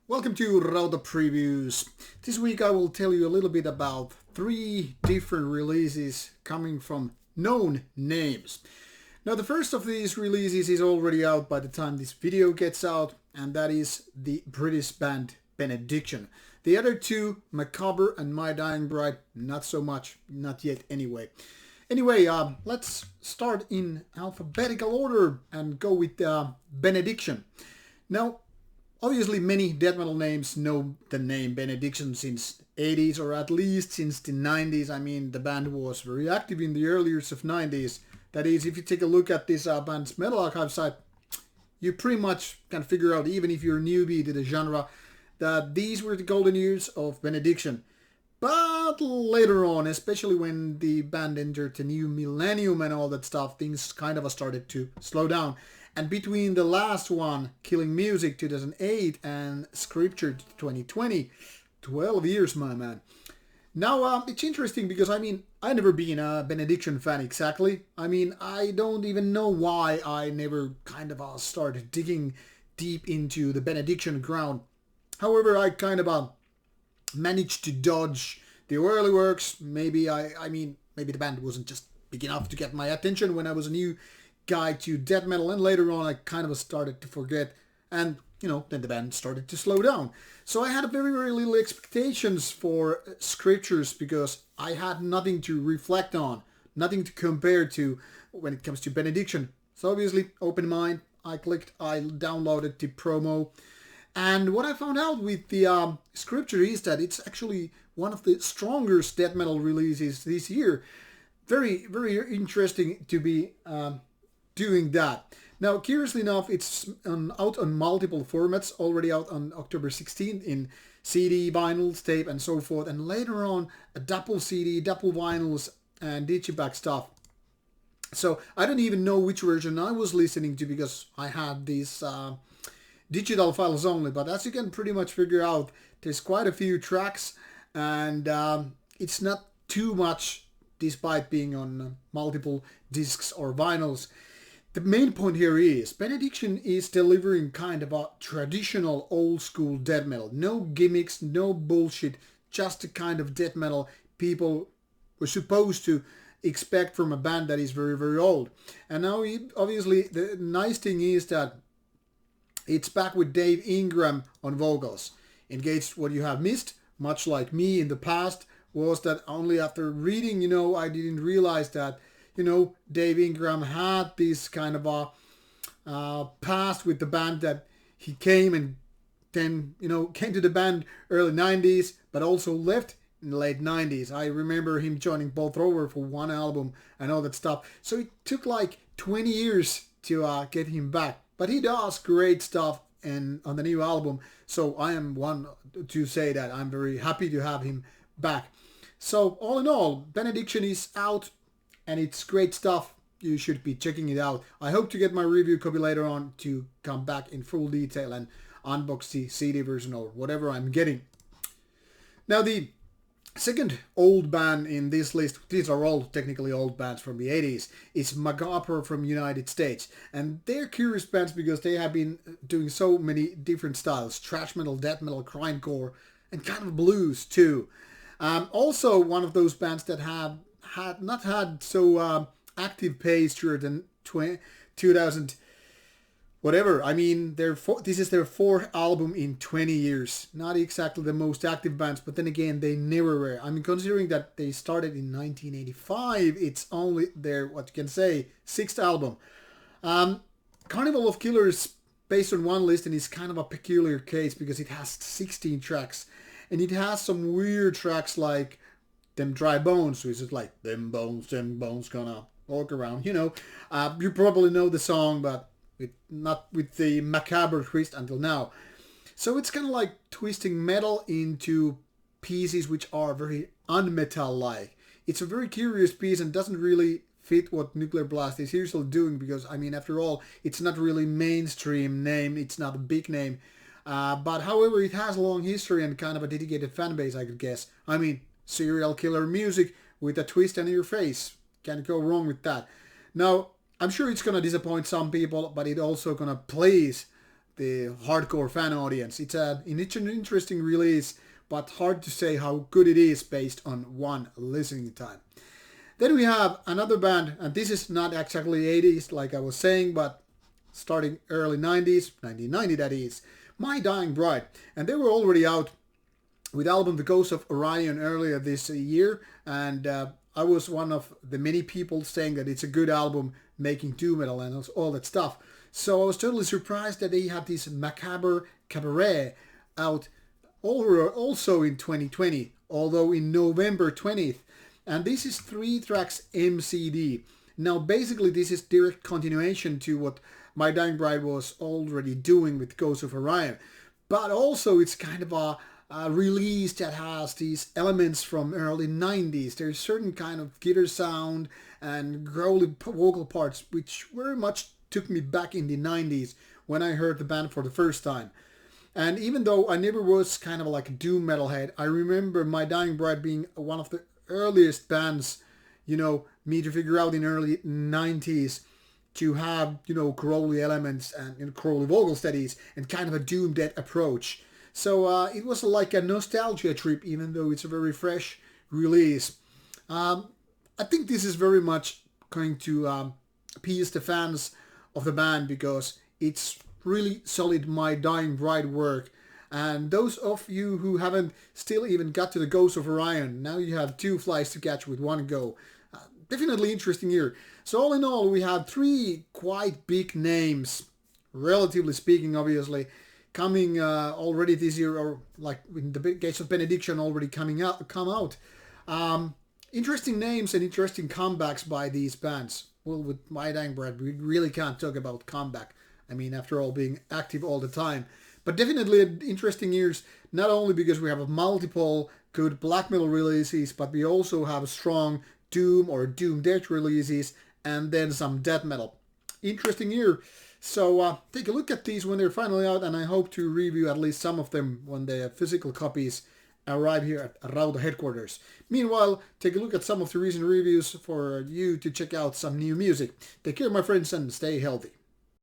Welcome to Rauta Previews. This week I will tell you a little bit about 3 different releases coming from known names. Now the first of these releases is already out by the time this video gets out, and that is the British band Benediction. The other two, Macabre and My Dying Bride, not so much, not yet anyway. Let's start in alphabetical order and go with Benediction. Now, obviously, many death metal names know the name Benediction since 80s, or at least since the 90s. I mean, the band was very active in the early years of 90s. That is, if you take a look at this band's Metal Archive site, you pretty much can figure out, even if you're a newbie to the genre, that these were the golden years of Benediction. But later on, especially when the band entered the new millennium and all that stuff, things kind of started to slow down. And between the last one, Killing Music 2008, and Scripture 2020, 12 years, my man. Now, it's interesting because, I never been a Benediction fan exactly. I don't even know why I never started digging deep into the Benediction ground. However, I managed to dodge the early works. Maybe maybe the band wasn't just big enough to get my attention when I was a new guy to death metal, and later on I started to forget, and then the band started to slow down. So I had very, very little expectations for Scriptures because I had nothing to reflect on, nothing to compare to when it comes to Benediction. So obviously, open mind, I downloaded the promo, and what I found out with the Scripture is that it's actually one of the strongest death metal releases this year. Very, very interesting to be doing that. Now, curiously enough, it's out on multiple formats, already out on October 16th in CD, vinyls, tape, and so forth, and later on a double CD, double vinyls, and digipack stuff. So I don't even know which version I was listening to because I had these digital files only, but as you can pretty much figure out, there's quite a few tracks, and it's not too much despite being on multiple discs or vinyls. The main point here is Benediction is delivering kind of a traditional old school death metal. No gimmicks, no bullshit, just the kind of death metal people were supposed to expect from a band that is very, very old. And now, obviously, the nice thing is that it's back with Dave Ingram on vocals. In case what you have missed, much like me in the past, was that only after reading, I didn't realize that Dave Ingram had this kind of a past with the band, that he came and then, came to the band early 90s, but also left in the late 90s. I remember him joining Bolt Thrower for one album and all that stuff. So it took like 20 years to get him back. But he does great stuff on the new album. So I am one to say that I'm very happy to have him back. So all in all, Benediction is out, and it's great stuff. You should be checking it out. I hope to get my review copy later on to come back in full detail and unbox the CD version or whatever I'm getting. Now, the second old band in this list, these are all technically old bands from the 80s, is Macabre from United States. And they're curious bands because they have been doing so many different styles: thrash metal, death metal, grindcore, and kind of blues too. Also one of those bands that have not had so active pace during 2000 whatever. This is their 4th album in 20 years. Not exactly the most active bands, but then again, they never were. Considering that they started in 1985, it's only their, 6th album. Carnival of Killers, based on one list, and is kind of a peculiar case because it has 16 tracks. And it has some weird tracks like Them Dry Bones, which is like, them bones gonna walk around, You probably know the song, but not with the Macabre twist until now. So it's kind of like twisting metal into pieces which are very unmetal-like. It's a very curious piece and doesn't really fit what Nuclear Blast is usually doing because, after all, it's not really mainstream name, it's not a big name. But however, it has a long history and kind of a dedicated fan base, I could guess. Serial killer music with a twist in your face. Can't go wrong with that. Now, I'm sure it's going to disappoint some people, but it also going to please the hardcore fan audience. It's an interesting release, but hard to say how good it is based on one listening time. Then we have another band, and this is not exactly 80s like I was saying, but starting early 90s, 1990 that is, My Dying Bride. And they were already out with album The Ghost of Orion earlier this year, and I was one of the many people saying that it's a good album making doom metal and all that stuff. So I was totally surprised that they had this Macabre Cabaret out also in 2020, although in November 20th. And this is 3 tracks MCD. Now basically this is direct continuation to what My Dying Bride was already doing with Ghost of Orion. But also it's kind of a release that has these elements from early 90s. There's certain kind of guitar sound and growly vocal parts which very much took me back in the 90s when I heard the band for the first time. And even though I never was kind of like a doom metalhead, I remember My Dying Bride being one of the earliest bands, me to figure out in early 90s to have, growly elements and growly vocal studies and kind of a doom death approach. So it was like a nostalgia trip, even though it's a very fresh release. I think this is very much going to appease the fans of the band because it's really solid My Dying Bride work. And those of you who haven't still even got to the Ghost of Orion, now you have 2 flies to catch with one go. Definitely interesting year. So all in all, we had 3 quite big names, relatively speaking, obviously, coming already this year, or like in the case of Benediction already come out. Interesting names and interesting comebacks by these bands. Well, with My Dying Bride, we really can't talk about comeback. I mean, after all, being active all the time. But definitely interesting years, not only because we have multiple good black metal releases, but we also have strong doom or doom death releases, and then some death metal. Interesting year. So take a look at these when they're finally out, and I hope to review at least some of them when the physical copies arrive here at Rauta headquarters. Meanwhile, take a look at some of the recent reviews for you to check out some new music. Take care, my friends, and stay healthy.